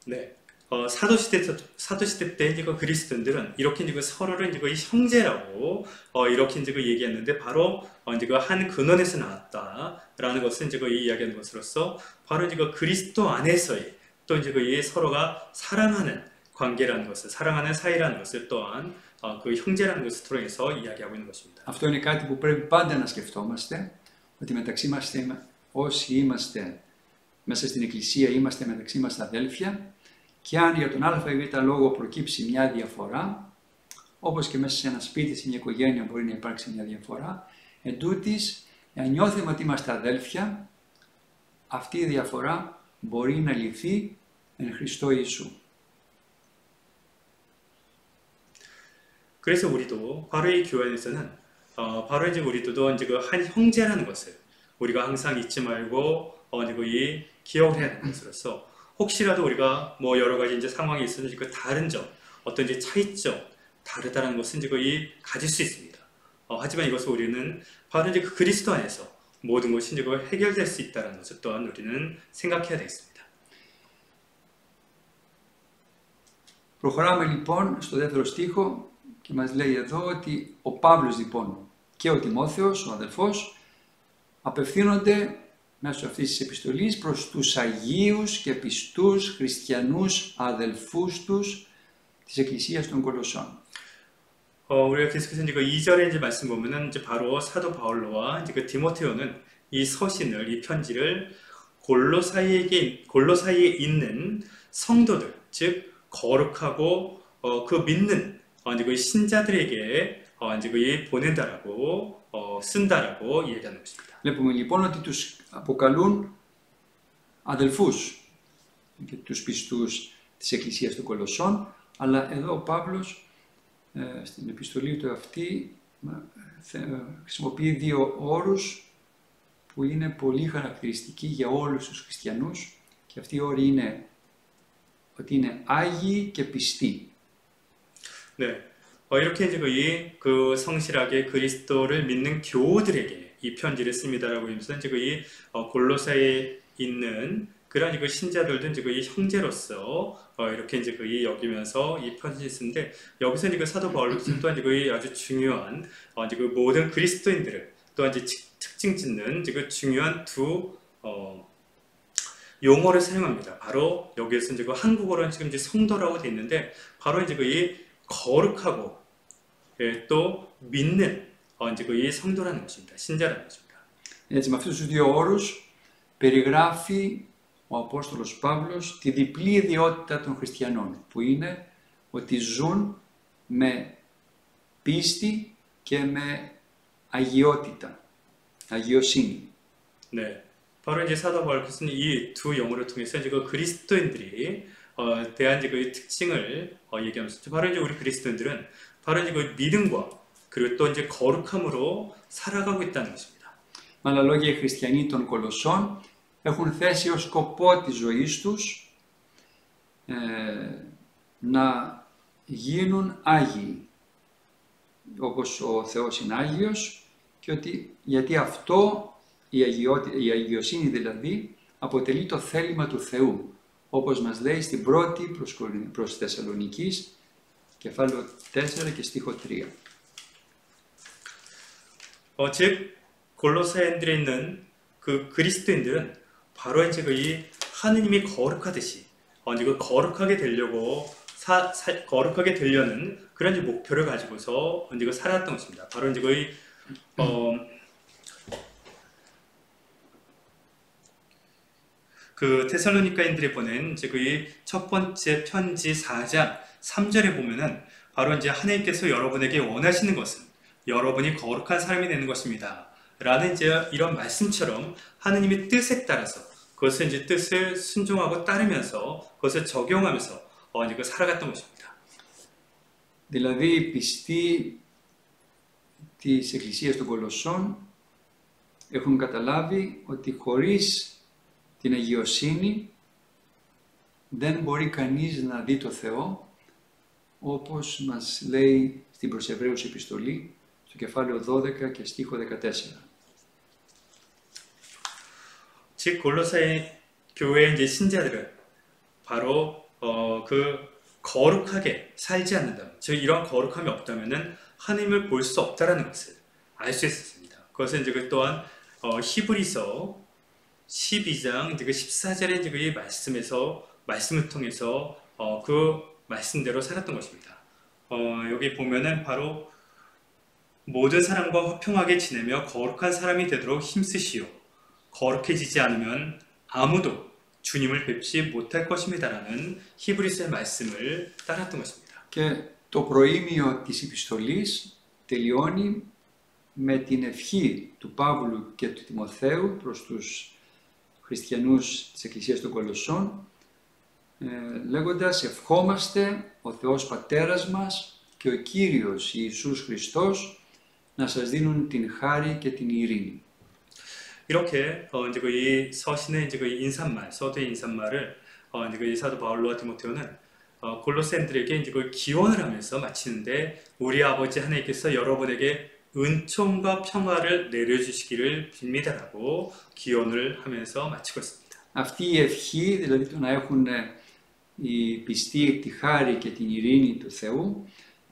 Speaker 2: 네, 사도시대 때 이제 그 그리스도인들은 이렇게 이제 그 서로를 이제 그 형제라고 이렇게 이제 그 얘기했는데 바로 이제 그 한 근원에서 나왔다라는 것을 이제 그 이야기하는 것으로서 바로 이제 그 그리스도 안에서의 또 이제 그 이 서로가 사랑하는 관계라는 것을 사랑하는 사이라는 것을 또한 그 형제라는 것을 통해서 이야기하고 있는 것입니다.
Speaker 1: Αυτό είναι κάτι που πρέπει πάντα να σκεφτόμαστε, ότι μεταξύ μας όσοι είμαστε μέσα στην Εκκλησία είμαστε μεταξύ μας αδέλφια και αν για τον α ή β λόγο προκύψει μια διαφορά, όπως και μέσα σε ένα σπίτι, σε μια οικογένεια μπορεί να υπάρξει μια διαφορά, εντούτοις, εάν νιώθουμε ότι είμαστε αδέλφια, αυτή η διαφορά μπορεί να λυθεί εν Χριστώ Ιησού.
Speaker 2: 그래서 우리도 바로 이 교회에서는 바로 이제 우리도 이제 그 한 형제라는 것을 우리가 항상 잊지 말고 이제 그 기억을 해야 하는 것으로서 혹시라도 우리가 뭐 여러 가지 이제 상황이 있으면 그 다른 점, 어떤 이제 차이점, 다르다는 것은 이제 거의 가질 수 있습니다. 하지만 이것을 우리는 바로 이제 그 그리스도 안에서 모든 것이 이제 해결될 수 있다는 것을 또한 우리는 생각해야 되겠습니다.
Speaker 1: Προχωράμε λοιπόν στο δεύτερο στίχο και μας λέει εδώ ότι ο Παύλος λοιπόν και ο Τιμόθεος, ο αδελφός, απευθύνονται μέσω αυτής της επιστολής προς τους Αγίους και πιστούς χριστιανούς αδελφούς τους της Εκκλησίας των Κολοσσών.
Speaker 2: 우리가 계속해서 이제 그 2절에 이제 말씀 보면은 이제 바로 사도 바울로와 이제 그 디모테오는 이 서신을, 이 편지를 골로사이에 있는 성도들, 즉 거룩하고 그 믿는 이제 그 신자들에게 이제 그 보낸다라고 쓴다라고 얘기하는 것입니다.
Speaker 1: Βλέπουμε λοιπόν ότι τους αποκαλούν αδελφούς και τους πιστούς της Εκκλησίας των Κολοσσών, αλλά εδώ ο Παύλος στην επιστολή του αυτή χρησιμοποιεί δύο όρους που είναι πολύ χαρακτηριστικοί για όλους τους χριστιανούς και αυτοί οι όροι είναι ότι είναι άγιοι και πιστοί.
Speaker 2: 네, 이렇게 이제 그 성실하게 그리스도를 믿는 교우들에게 이 편지를 씁니다라고 하면서 이제 이 골로새에 있는 그러한 그 신자들도 이제 이 형제로서 이렇게 이제 여기면서 이 편지를 쓰는데 여기서 이제 그 사도 바울로서는 또한 이제 아주 중요한 이제 그 모든 그리스도인들을 또한 이제 특징 짓는 이제 그 중요한 두 용어를 사용합니다. 바로 여기에서 이제 그 한국어로는 지금 이제 성도라고 되어 있는데 바로 이제 이 거룩하고 또 믿는 이제 이 성도라는 것입니다. 신자라는 것입니다.
Speaker 1: Έτσι με αυτούς τους δύο όρους περιγράφει ο Απόστολος Παύλος τη διπλή ιδιότητα των χριστιανών που είναι ότι ζουν με πίστη και με αγιότητα, αγιοσύνη.
Speaker 2: 네, 바로 이제 사도 바울께서는 이 두 용어를 통해서 이제 그 그리스도인들이 대한 이제 그 특징을 얘기하면서 바로 이제 우리 그리스도인들은 바로 이제 그 믿음과 그리고 또 이제 거룩함으로 살아가고 있다는 것입니다.
Speaker 1: Με άλλα λόγια, οι χριστιανοί των Κολοσσών έχουν θέσει ως σκοπό της ζωής τους να γίνουν Άγιοι, όπως ο Θεός είναι Άγιος και ότι γιατί αυτό η αγιοσύνη δηλαδή αποτελεί το θέλημα του Θεού, όπως μας λέει στην πρώτη προς Θεσσαλονικής, κεφάλαιο 4 και στίχο 3.
Speaker 2: 즉 골로새인들에 있는 그 그리스도인들은 바로 이제 이 하느님이 거룩하듯이 이제 그 거룩하게 되려고 거룩하게 되려는 그런 이제 목표를 가지고서 이제 그 살았던 것입니다. 바로 이제 그 테살로니가인들에 보낸 이제 그 첫 번째 편지 4장 3절에 보면은 바로 이제 하나님께서 여러분에게 원하시는 것은 여러분이 거룩한 사람이 되는 것입니다. 라는 이제 이런 말씀처럼 하느님의 뜻에 따라서 그것을 이제 뜻을 순종하고 따르면서 그것을 적용하면서 이제 그 살아갔던 것입니다.
Speaker 1: Δηλαδή οι πιστοί της Εκκλησίας των Κολοσσών έχουν καταλάβει ότι χωρίς την αγιοσύνη δεν μπορεί κανείς να δει το Θεό, όπως μας λέει στην προς Εβραίους επιστολή, στο κεφάλαιο 12 και στίχο 14.
Speaker 2: 즉 골로새 교회의 이제 신자들은 바로 그 거룩하게 살지 않는다면, 즉 이런 거룩함이 없다면은 하나님을 볼 수 없다라는 것을 알 수 있었습니다. 그것은 이제 그 또한 히브리서 12장 이제 그 14절의 이제 그 말씀을 통해서 그 말씀대로 살았던 것입니다. 여기 보면은 바로 모든 사람과 화평하게 지내며 거룩한 사람이 되도록 힘쓰시오. 거룩해지지 않으면 아무도 주님을 뵙지 못할 것입니다라는 히브리서의 말씀을 따랐던 것입니다.
Speaker 1: Και το προήμιο της επιστολής τελειώνει με την ευχή του Παύλου και του Τιμοθέου προς τους χριστιανούς της Εκκλησίας των Κολοσσών, λέγοντας ευχόμαστε ο Θεός Πατέρας μας και ο Κύριος Ιησούς Χριστός να σας δίνουν την χάρη και την ειρήνη.
Speaker 2: 이렇게 이제 그 이 서신의 이제 그 인사말, 서두의 인사말을 이제 그 사도 바울로와 디모데오는 골로새인들에게 이제 그 기원을 하면서 마치는데, 우리 아버지 하나님께서 여러분에게 은총과 평화를 내려주시기를 빕니다라고 기원을 하면서 마치고 있습니다.
Speaker 1: Αυτή η ευχή, δηλαδή το να έχουν οι πιστοί τη χάρη και την ειρήνη του Θεού,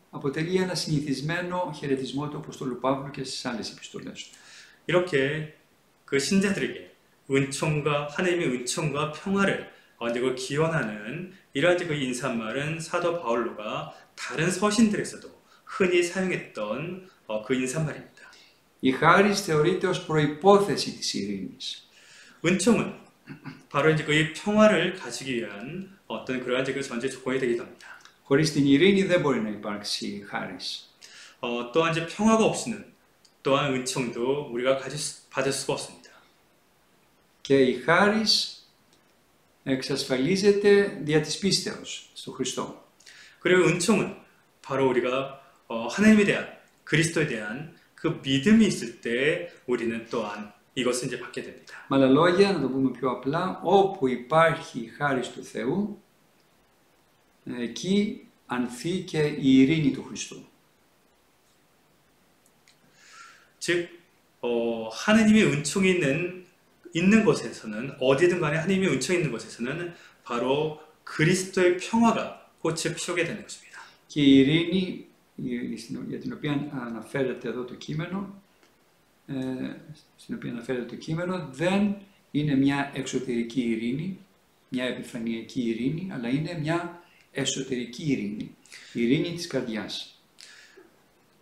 Speaker 1: αποτελεί ένα συνηθισμένο χαιρετισμό του Αποστόλου Παύλου και στις άλλες επιστολές του.
Speaker 2: 이렇게 그 신자들에게 하나님의 은총과 평화를 그 기원하는 이러한 그 인사말은 사도 바울로가 다른 서신들에서도 흔히 사용했던 그 인사말입니다.
Speaker 1: Η χάρις θεωρείται ως προϋπόθεση της ειρήνης.
Speaker 2: 은총은 바로 이제 그 평화를 가지기 위한 어떤 그러한 그 전제 조건이 되기도 합니다.
Speaker 1: Χωρίς την ειρήνη δεν μπορεί να υπάρξει χάρις.
Speaker 2: 또한 이제 평화가 없이는 또한 은총도 우리가 받을 수가 없습니다.
Speaker 1: Και η χάρις εξασφαλίζεται δια της πίστεως στο Χριστό.
Speaker 2: 그리고 은총은 바로 우리가 하나님에 대한, 그리스도에 대한 그 믿음이 있을 때 우리는 또한 이것을 이제 받게 됩니다.
Speaker 1: Με άλλα λόγια, να το πούμε πιο απλά, όπου υπάρχει η χάρις του Θεού, εκεί ανθεί και η ειρήνη του Χριστού.
Speaker 2: 즉, 하나님의 은총이 있는 곳에서는, 어디든 간에 하나님의 은총이 있는 곳에서는 바로 그리스도의 평화가 꽃을 피우게 되는 것입니다.
Speaker 1: Και η ειρήνη, για την οποία αναφέρεται εδώ το κείμενο, δεν είναι μια εξωτερική ειρήνη, μια επιφανειακή ειρήνη, αλλά είναι μια εσωτερική ειρήνη, η ειρήνη της καρδιάς.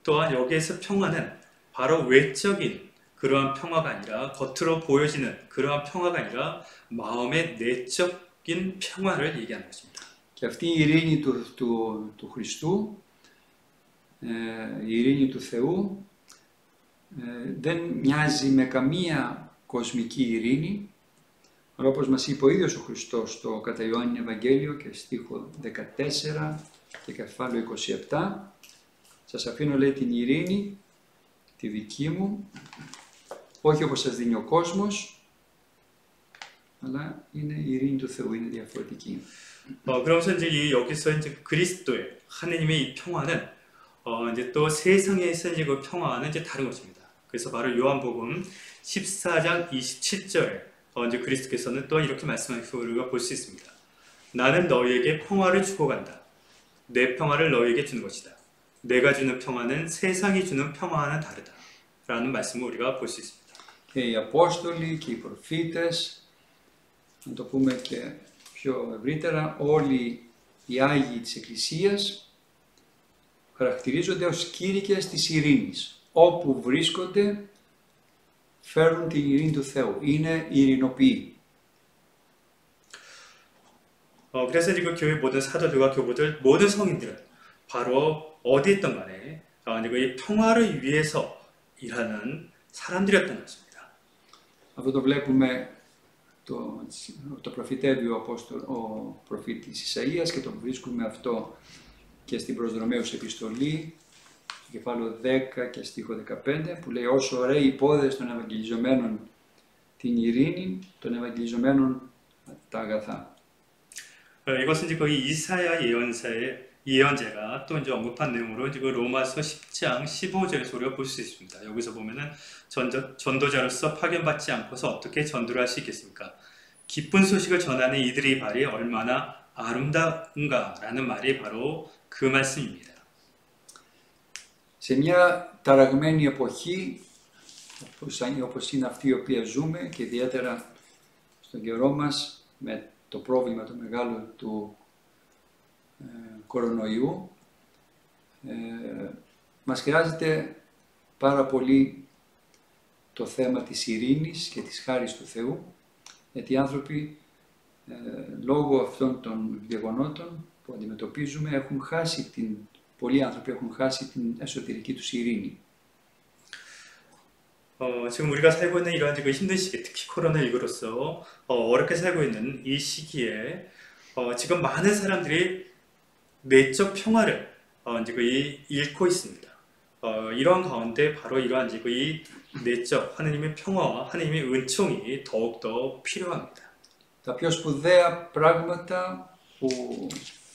Speaker 2: 또한 여기에서 평화는 바로 외적인 그러한 평화가 아니라, 겉으로 보여지는 그러한 평화가 아니라 마음의 내적인 평화를 얘기하는 것입니다.
Speaker 1: Και αυτή η ειρήνη του Χριστού, η ειρήνη του Θεού, δεν μοιάζει με καμία κοσμική ειρήνη, αλλά όπως μας είπε ο ίδιος ο Χριστός στο κατά Ιωάννη Ευαγγέλιο και στίχο 14 και κεφάλαιο 27, σας αφήνω, λέει, την ειρήνη, τη δική μου, όχι όπως σας δίνει ο κόσμος, αλλά είναι η ειρήνη του Θεού, είναι διαφορετική.
Speaker 2: 그러면서 이제 여기서 이제 그리스도의 하나님의 이 평화는 이제 또 세상에서 이제 그 평화는 이제 다른 것입니다. 그래서 바로 요한복음 14장 27절에 이제 그리스도께서는 또한 이렇게 말씀하신 것을 우리가 볼 수 있습니다. 나는 너희에게 평화를 주고 간다. 내 평화를 너희에게 주는 것이다. 내가 주는 평화는 세상이 주는 평화와는 다르다. 라는 말씀을 우리가 볼 수 있습니다.
Speaker 1: Και οι Απόστολοι και οι προφήτες, να το πούμε και πιο ευρύτερα, όλοι οι Άγιοι της Εκκλησίας χαρακτηρίζονται ως κήρυκες της ειρήνης. Όπου βρίσκονται φέρουν την ειρήνη του Θεού. Είναι ειρηνοποιοί.
Speaker 2: 그래서 지금 교회 모든 사도들과 교부들, 모든 성인들은 바로 어디 있던 간에 이 평화를 위해서 일하는 사람들이었던 것입니다.
Speaker 1: Αυτό το βλέπουμε, το προφητεύει ο προφήτης Ισαΐας και το βρίσκουμε αυτό και στην προς Ρωμαίους επιστολή, στο κεφάλαιο 10 και στίχο 15, που λέει όσο ωραίοι οι πόδες των ευαγγελιζομένων την ειρήνη, των ευαγγελιζομένων τα αγαθά.
Speaker 2: 이것은 이제 거의 이사야 예언자가 또 이제 언급한 내용으로 이제 그 로마서 10장 15절에서 우리가 볼 수 있습니다. 여기서 보면은 전도자로서 파견받지 않고서 어떻게 전도를 할 수 있겠습니까? 기쁜 소식을 전하는 이들의 발이 얼마나 아름다운가라는 말이 바로 그 말씀입니다.
Speaker 1: Σε μια ταραγμένη εποχή, όπως είναι αυτή η οποία ζούμε και ιδιαίτερα στον καιρό μας με το πρόβλημα το μεγάλο του κορονοϊού, μας χρειάζεται πάρα πολύ το θέμα της ειρήνης και της χάρης του Θεού, γιατί οι άνθρωποι λόγω αυτών των γεγονότων που αντιμετωπίζουμε πολλοί άνθρωποι έχουν χάσει την εσωτερική τους ειρήνη.
Speaker 2: 지금 우리가 살고 있는 이러한 그 힘든 시기, 특히 코로나19로서 어렵게 살고 있는 이 시기에 지금 많은 사람들이 내적 평화를 잃고 있습니다. 이러한 가운데 바로 이러한 이 내적 하나님의 평화와 하나님의 은총이 더욱더 필요합니다.
Speaker 1: Τα πιο σπουδαία πράγματα που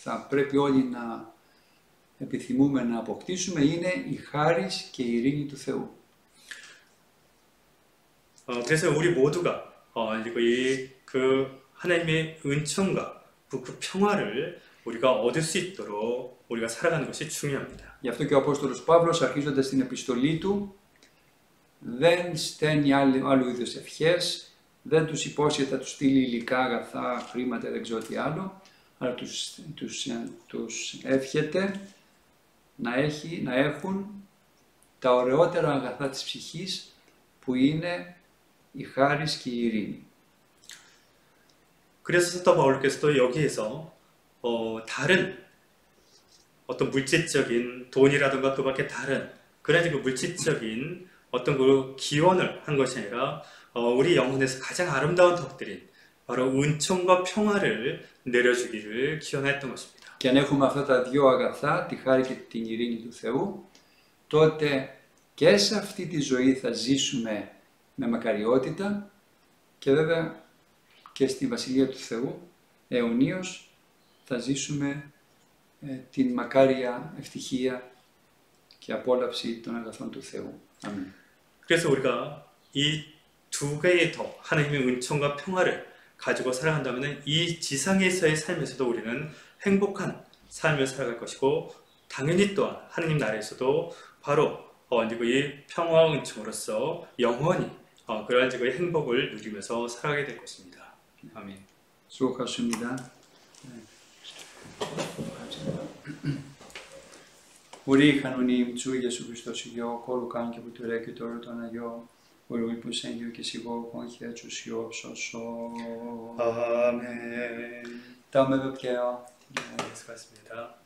Speaker 1: θα πρέπει όλοι να επιθυμούμε να αποκτήσουμε είναι η χάρις και η ειρήνη του Θεού.
Speaker 2: 그래서 우리 모두가 그 하나님의 은총과 그 평화를 우리가 얻을 수 있도록 우리가 살아가는 것이 중요합니다.
Speaker 1: Γι' αυτό και ο Απόστολος Παύλος, αρχίζοντας την επιστολή του, δεν στέλνει άλλου είδους ευχές, δεν τους υπόσχεται θα τους στείλει υλικά, αγαθά, χρήματα, δεν ξέρω τι άλλο, αλλά τους εύχεται να έχουν τα ωραιότερα αγαθά της ψυχής, που είναι η χάρις και η ειρήνη.
Speaker 2: 그래서 사도 바울께서도 여기에서 다른 어떤 물질적인 돈이라든가 그 밖에 다른 그런 그 물질적인 어떤 그 기원을 한 것이 아니라 우리 영혼에서 가장 아름다운 덕들인 바로 은총과 평화를 내려주기를 기원했던 것입니다.
Speaker 1: Και αν έχουμε αυτά τα δύο αγαθά, τη χάρη και την ειρήνη του Θεού, τότε και σε αυτή τη ζωή θα ζήσουμε με μακαριότητα και βέβαια και στη Βασιλεία του Θεού αιωνίως θα ζήσουμε την μακάρια ευτυχία και απόλαυση των αγαθών του Θεού. Αμήν.
Speaker 2: 그래서 우리가 이 두 개의 더 하나님의 은총과 평화를 가지고 살아간다면 이 지상에서의 삶에서도 우리는 행복한 삶을 살아갈 것이고 당연히 또한 하나님 나라에서도 바로 이 평화와 은총으로서 영원히 그러한 행복을 누리면서 살아가게 될 것입니다. 아멘.
Speaker 1: 수고하셨습니다. 우리 하나님 주 예수 그리스도시여 거룩한 교부들의 기도를 전하여 우리 불생겨 계시고 공의해 주시옵소서.
Speaker 2: 아멘.
Speaker 1: 다음에 뵐게요.
Speaker 2: 네, 수고하셨습니다.